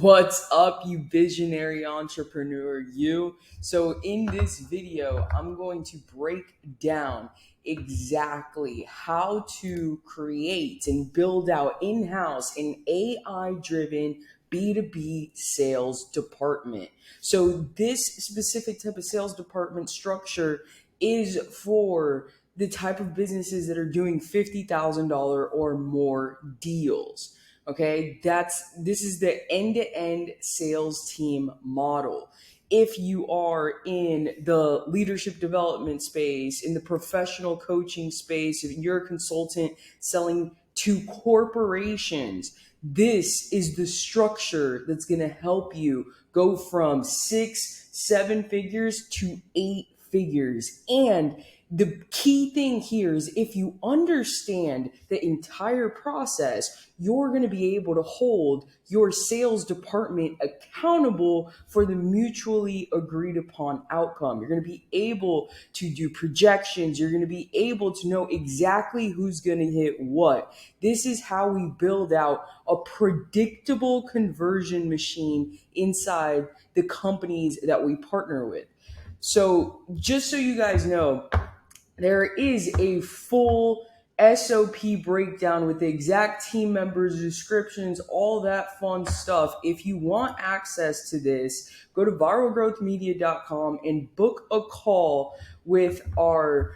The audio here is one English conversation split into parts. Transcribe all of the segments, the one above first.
What's up, you visionary entrepreneur, you? So in this video, I'm going to break down exactly how to create and build out in-house an AI-driven B2B sales department. So this specific type of sales department structure is for the type of businesses that are doing $50,000 or more deals. Okay, this is the end-to-end sales team model. If you are in the leadership development space, in the professional coaching space, if you're a consultant selling to corporations, this is the structure that's going to help you go from 6, 7 figures to 8 figures. And the key thing here is if you understand the entire process, you're going to be able to hold your sales department accountable for the mutually agreed upon outcome. You're going to be able to do projections. You're going to be able to know exactly who's going to hit what. This is how we build out a predictable conversion machine inside the companies that we partner with. So just so you guys know, there is a full SOP breakdown with the exact team members, descriptions, all that fun stuff. If you want access to this, go to viralgrowthmedia.com and book a call with our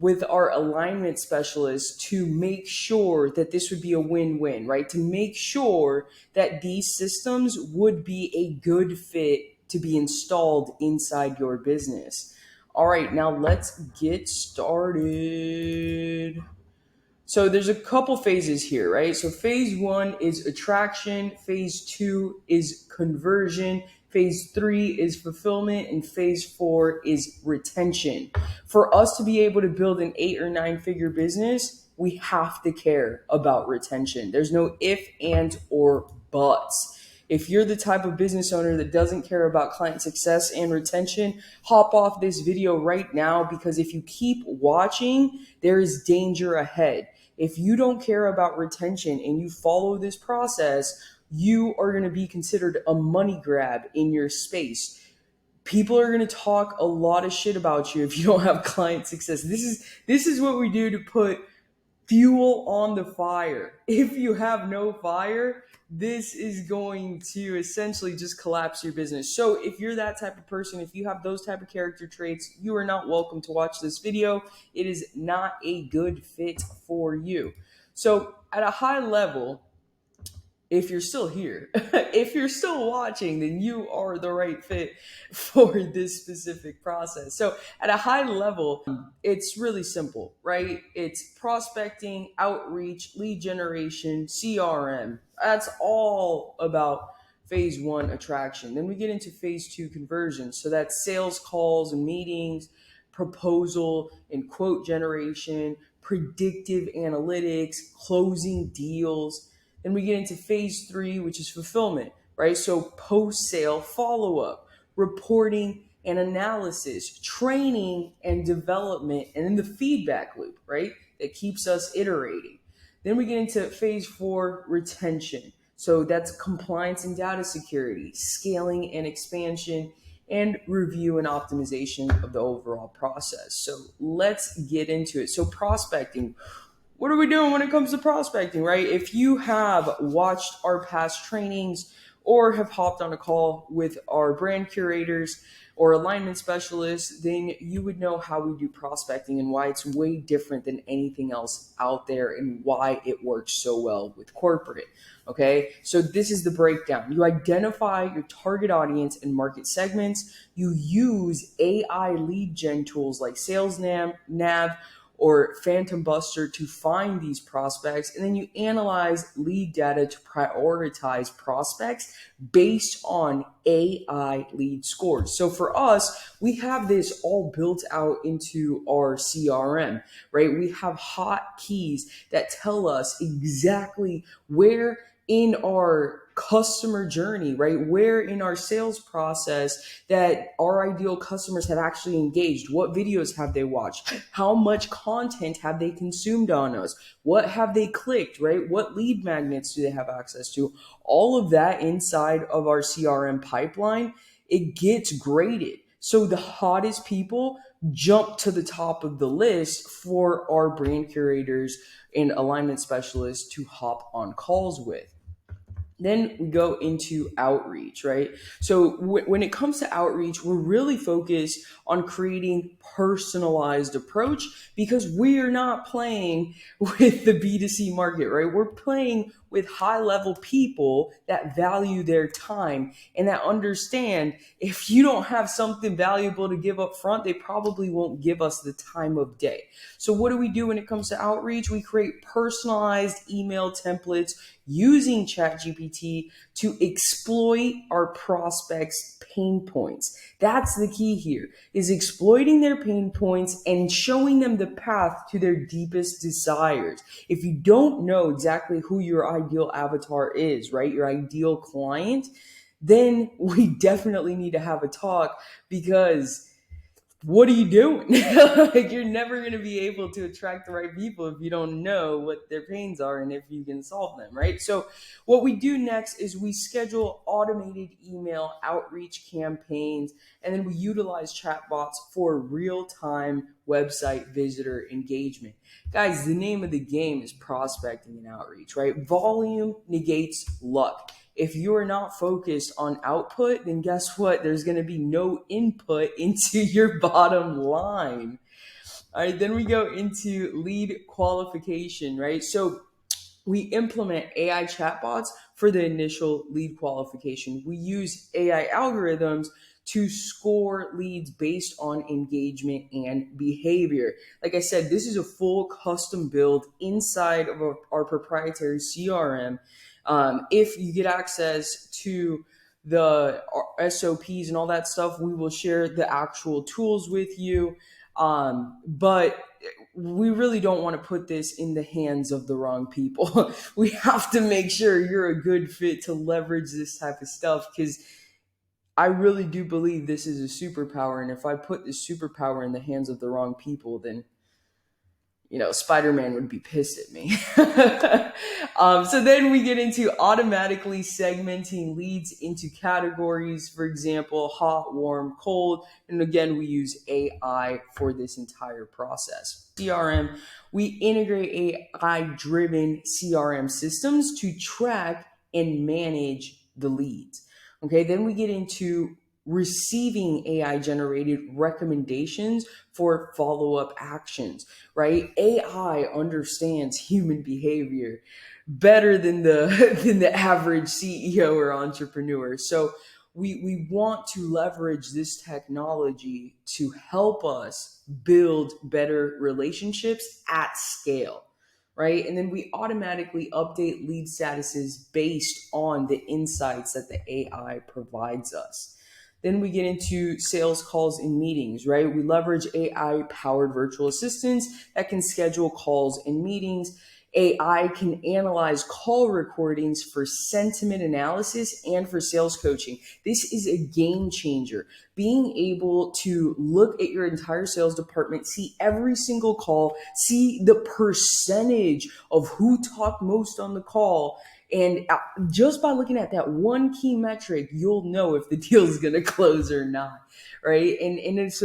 alignment specialist to make sure that this would be a win-win, right? To make sure that these systems would be a good fit to be installed inside your business. All right, now let's get started. So there's a couple phases here, right? So phase 1 is attraction, phase 2 is conversion, phase 3 is fulfillment, and phase 4 is retention. For us to be able to build an 8 or 9 figure business, we have to care about retention. There's no if, and, or buts. If you're the type of business owner that doesn't care about client success and retention, hop off this video right now, because if you keep watching, there is danger ahead. If you don't care about retention and you follow this process, you are going to be considered a money grab in your space. People are going to talk a lot of shit about you if you don't have client success. This is what we do to put fuel on the fire. If you have no fire, this is going to essentially just collapse your business. So if you're that type of person, if you have those type of character traits, you are not welcome to watch this video. It is not a good fit for you. So at a high level, if you're still here, if you're still watching, then you are the right fit for this specific process. So at a high level, it's really simple, right? It's prospecting, outreach, lead generation, CRM. That's all about phase 1 attraction. Then we get into phase 2 conversion. So that's sales calls and meetings, proposal and quote generation, predictive analytics, closing deals. Then we get into phase 3, which is fulfillment, right? So post-sale follow-up, reporting and analysis, training and development, and then the feedback loop, right? That keeps us iterating. Then we get into phase 4, retention. So that's compliance and data security, scaling and expansion, and review and optimization of the overall process. So let's get into it. So prospecting. What are we doing when it comes to prospecting, right? If you have watched our past trainings or have hopped on a call with our brand curators or alignment specialists, then you would know how we do prospecting and why it's way different than anything else out there and why it works so well with corporate. Okay, so this is the breakdown. You identify your target audience and market segments. You use AI lead gen tools like Sales Nav or Phantom Buster to find these prospects, and then you analyze lead data to prioritize prospects based on AI lead scores. So for us, we have this all built out into our CRM, right? We have hot keys that tell us exactly where in our customer journey, right? Where in our sales process that our ideal customers have actually engaged? What videos have they watched? How much content have they consumed on us? What have they clicked, right? What lead magnets do they have access to? All of that inside of our CRM pipeline, it gets graded. So the hottest people jump to the top of the list for our brand curators and alignment specialists to hop on calls with. Then we go into outreach, right? So when it comes to outreach, we're really focused on creating personalized approach because we are not playing with the B2C market, right? We're playing with high level people that value their time and that understand if you don't have something valuable to give up front, they probably won't give us the time of day. So what do we do when it comes to outreach? We create personalized email templates using ChatGPT to exploit our prospects' pain points. That's the key here, is exploiting their pain points and showing them the path to their deepest desires. If you don't know exactly who your ideal avatar is, right, your ideal client, then we definitely need to have a talk, because what are you doing? Like, you're never going to be able to attract the right people if you don't know what their pains are and if you can solve them, right? So what we do next is we schedule automated email outreach campaigns, and then we utilize chatbots for real-time website visitor engagement. Guys, the name of the game is prospecting and outreach, right? Volume negates luck. If you are not focused on output, then guess what? There's going to be no input into your bottom line. All right, then we go into lead qualification, right? So we implement AI chatbots for the initial lead qualification. We use AI algorithms to score leads based on engagement and behavior. Like I said, this is a full custom build inside of our proprietary CRM. If you get access to the SOPs and all that stuff, we will share the actual tools with you. But we really don't want to put this in the hands of the wrong people. We have to make sure you're a good fit to leverage this type of stuff, because I really do believe this is a superpower. And if I put this superpower in the hands of the wrong people, then Spider-Man would be pissed at me. So then we get into automatically segmenting leads into categories, for example, hot, warm, cold. And again, we use AI for this entire process. CRM, we integrate AI-driven CRM systems to track and manage the leads. Okay, then we get into receiving AI generated recommendations for follow-up actions, right? AI understands human behavior better than the average CEO or entrepreneur. So we want to leverage this technology to help us build better relationships at scale, right? And then we automatically update lead statuses based on the insights that the AI provides us. Then we get into sales calls and meetings, right? We leverage AI-powered virtual assistants that can schedule calls and meetings. AI can analyze call recordings for sentiment analysis and for sales coaching. This is a game changer. Being able to look at your entire sales department, see every single call, see the percentage of who talked most on the call, and just by looking at that one key metric, you'll know if the deal is going to close or not, right? And it's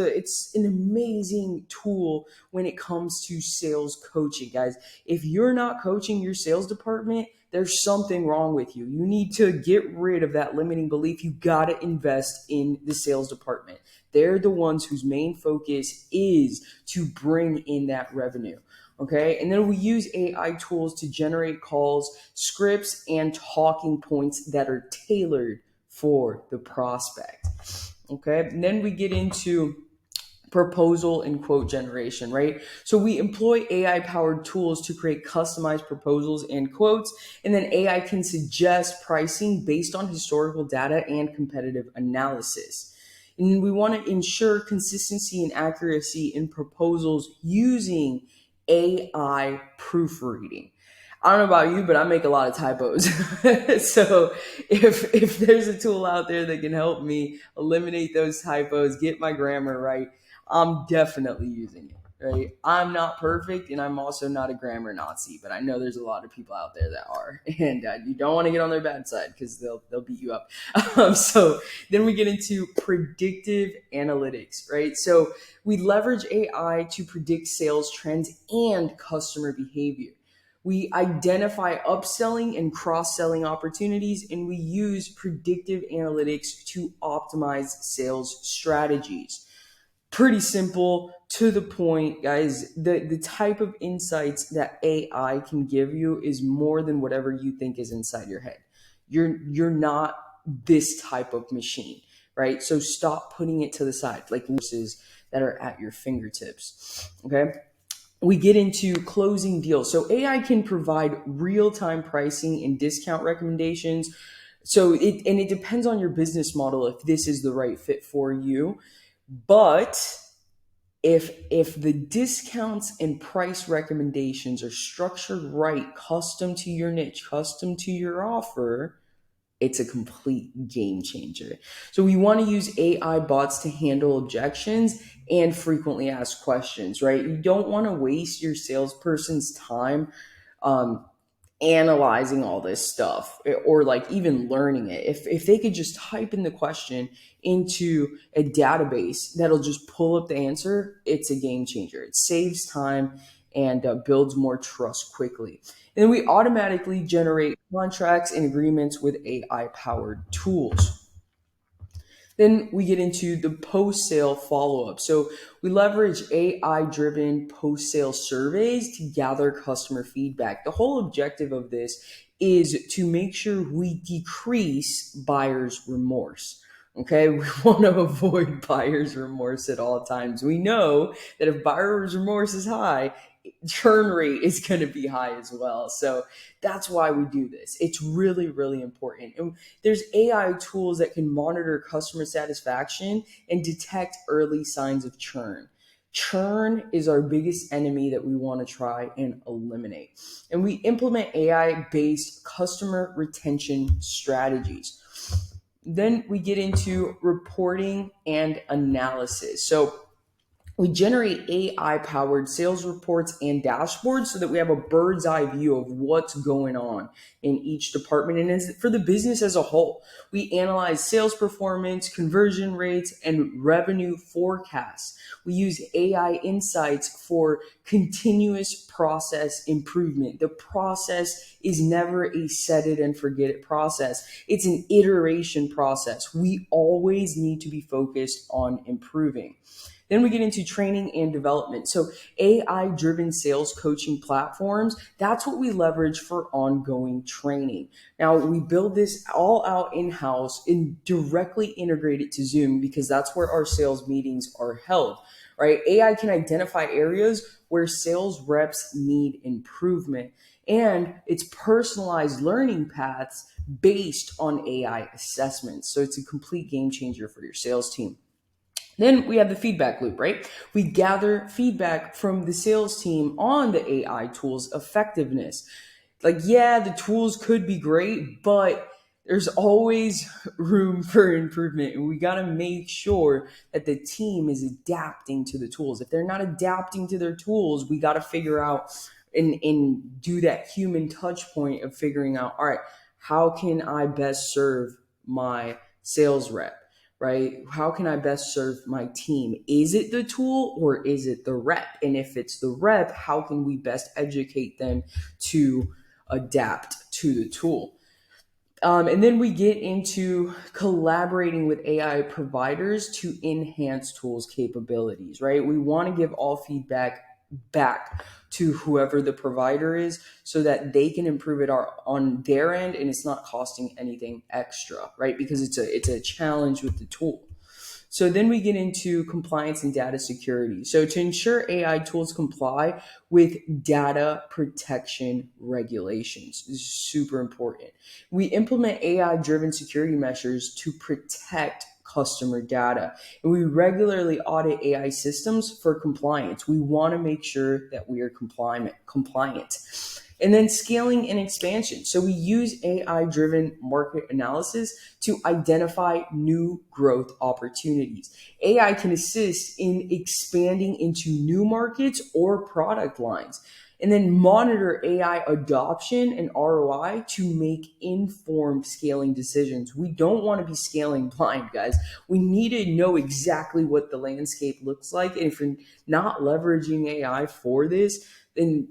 an amazing tool when it comes to sales coaching, guys. If you're not coaching your sales department, there's something wrong with you. You need to get rid of that limiting belief. You got to invest in the sales department. They're the ones whose main focus is to bring in that revenue. Okay, and then we use AI tools to generate calls, scripts, and talking points that are tailored for the prospect. Okay, and then we get into proposal and quote generation, right? So we employ AI powered tools to create customized proposals and quotes, and then AI can suggest pricing based on historical data and competitive analysis. And we want to ensure consistency and accuracy in proposals using AI proofreading. I don't know about you, but I make a lot of typos. So if there's a tool out there that can help me eliminate those typos, get my grammar right, I'm definitely using it. Right? I'm not perfect, and I'm also not a grammar Nazi, but I know there's a lot of people out there that are, and you don't want to get on their bad side because they'll beat you up. So then we get into predictive analytics, right? So we leverage AI to predict sales trends and customer behavior. We identify upselling and cross selling opportunities, and we use predictive analytics to optimize sales strategies. Pretty simple, to the point, guys. The type of insights that AI can give you is more than whatever you think is inside your head. You're not this type of machine, right? So stop putting it to the side like resources that are at your fingertips. Okay, we get into closing deals. So AI can provide real-time pricing and discount recommendations. So it depends on your business model if this is the right fit for you. But if the discounts and price recommendations are structured right, custom to your niche, custom to your offer, it's a complete game changer. So we want to use AI bots to handle objections and frequently asked questions, right? You don't want to waste your salesperson's time um, analyzing all this stuff, or like even learning it. If they could just type in the question into a database that'll just pull up the answer, it's a game changer. It saves time and builds more trust quickly. And then we automatically generate contracts and agreements with AI powered tools. Then we get into the post sale follow up. So we leverage AI driven post sale surveys to gather customer feedback. The whole objective of this is to make sure we decrease buyer's remorse. Okay, we want to avoid buyer's remorse at all times. We know that if buyer's remorse is high, churn rate is going to be high as well. So that's why we do this. It's really, really important. And there's AI tools that can monitor customer satisfaction and detect early signs of churn. Churn is our biggest enemy that we want to try and eliminate. And we implement AI based customer retention strategies. Then we get into reporting and analysis. So we generate AI powered sales reports and dashboards so that we have a bird's eye view of what's going on in each department and for the business as a whole. We analyze sales performance, conversion rates, and revenue forecasts. We use AI insights for continuous process improvement. The process is never a set it and forget it process. It's an iteration process. We always need to be focused on improving. Then we get into training and development. So AI driven sales coaching platforms, that's what we leverage for ongoing training. Now we build this all out in house and directly integrate it to Zoom because that's where our sales meetings are held, right? AI can identify areas where sales reps need improvement, and it's personalized learning paths based on AI assessments. So it's a complete game changer for your sales team. Then we have the feedback loop, right? We gather feedback from the sales team on the AI tools' effectiveness. Like, yeah, the tools could be great, but there's always room for improvement. And we got to make sure that the team is adapting to the tools. If they're not adapting to their tools, we got to figure out and do that human touch point of figuring out, all right, how can I best serve my sales rep? Right? How can I best serve my team? Is it the tool or is it the rep? And if it's the rep, how can we best educate them to adapt to the tool? And then we get into collaborating with AI providers to enhance tools capabilities, right? We want to give all feedback back to whoever the provider is so that they can improve it on their end and it's not costing anything extra, right? Because it's a challenge with the tool. So then we get into compliance and data security. So to ensure AI tools comply with data protection regulations, this is super important. We implement AI-driven security measures to protect customer data. And we regularly audit AI systems for compliance. We want to make sure that we are compliant. And then scaling and expansion. So we use AI driven market analysis to identify new growth opportunities. AI can assist in expanding into new markets or product lines. And then monitor AI adoption and ROI to make informed scaling decisions. We don't want to be scaling blind, guys. We need to know exactly what the landscape looks like. And if you're not leveraging AI for this, then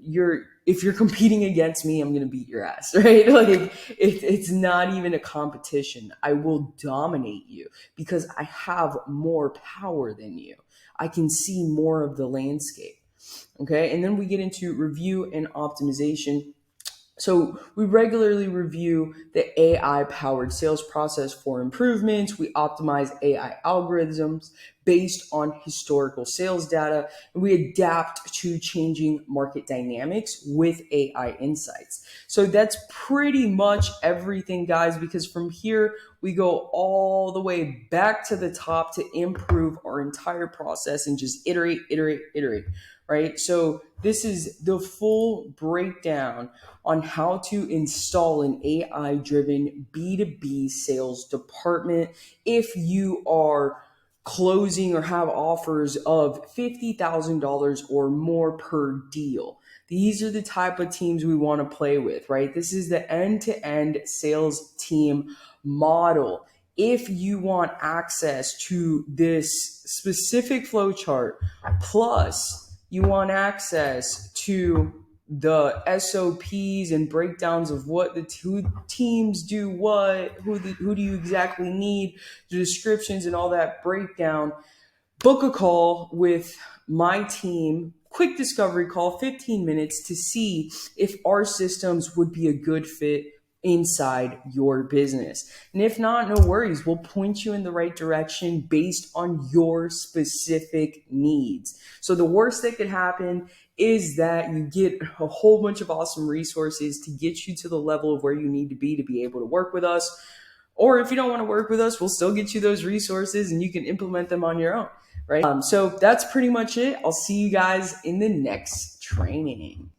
if you're competing against me, I'm going to beat your ass, right? Like it's not even a competition. I will dominate you because I have more power than you. I can see more of the landscape. Okay. And then we get into review and optimization. So we regularly review the AI powered sales process for improvements. We optimize AI algorithms based on historical sales data, and we adapt to changing market dynamics with AI insights. So that's pretty much everything, guys, because from here we go all the way back to the top to improve our entire process and just iterate, iterate, iterate. Right. So this is the full breakdown on how to install an AI driven B2B sales department if you are closing or have offers of $50,000 or more per deal. These are the type of teams we want to play with, right? This is the end-to-end sales team model. If you want access to this specific flow chart, plus you want access to the SOPs and breakdowns of what the two teams do, who do you exactly need, the descriptions and all that breakdown, book a call with my team, quick discovery call, 15 minutes to see if our systems would be a good fit inside your business. And if not, no worries. We'll point you in the right direction based on your specific needs. So the worst that could happen is that you get a whole bunch of awesome resources to get you to the level of where you need to be able to work with us. Or if you don't want to work with us, we'll still get you those resources and you can implement them on your own, right? So that's pretty much it. I'll see you guys in the next training.